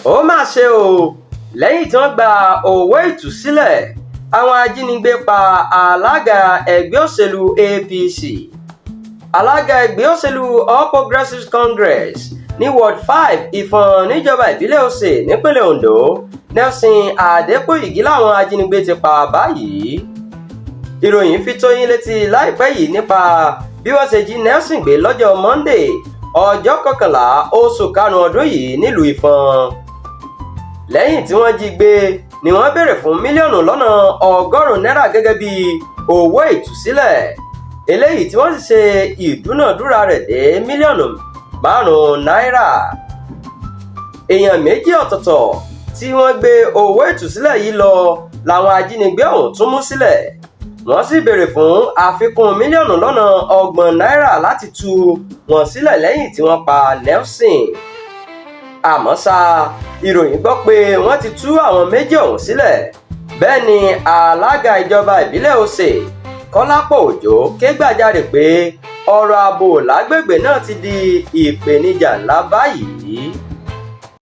ó mà ṣe o lẹ́yìn tí wọ́n gba owó ìtúsílẹ̀ àwọn ajínigbé pa alága ẹgbẹ́ òṣèlú APC. alága ẹgbẹ́ òṣèlú All Progressives Congress ní Ward 5 Ìfọ̀n níjọba ìbílẹ̀ Òsè nípínlẹ̀ Ondo Nelson Adépòyìgí làwọn ajínigbé ti pa báyìí. ìròyìn fi tó yín létí láìpẹ́ yìí nípa bí wọ́n ṣe jí Nelson gbé lọ́jọ́ Monday ọjọ́ 11 oṣù karùn-ún ọdún yìí nílùú Ìfọ̀n. lẹ́yìn tí wọ́n jí gbé ni wọ́n béèrè fún mílíọ̀nù lọ́nà ọgọ́rùn-ún náírà gẹ́gẹ́ bí owó ìtúsílẹ̀ eléyìí tí wọ́n sì ṣe ìdúnàdúrà rẹ̀ dé mílíọ̀nù 5 náírà. èèyàn méjì ọ̀tọ̀ọ̀tọ̀ tí wọ́n gbé owó ìtúsílẹ̀ yìí lọ làwọn ajínigbé ọ̀hún tún mú sílẹ̀ wọ́n sì béèrè fún àfikún mílíọ̀nù lọ́nà 30 náírà láti tú wọn sílẹ̀ lẹ́yìn tí wọ́n pa Nelson. àmọ́ ṣá ìròyìn gbọ́ pé wọ́n ti tú àwọn méjì ọ̀hún sílẹ̀. bẹ́ẹ̀ ni alága ìjọba ìbílẹ̀ Òsè Kọ́lápọ̀ Òjó ké gbàjarè pé ọ̀rọ̀ ààbò lágbègbè náà ti di ìpèníjà ńlá báyìí.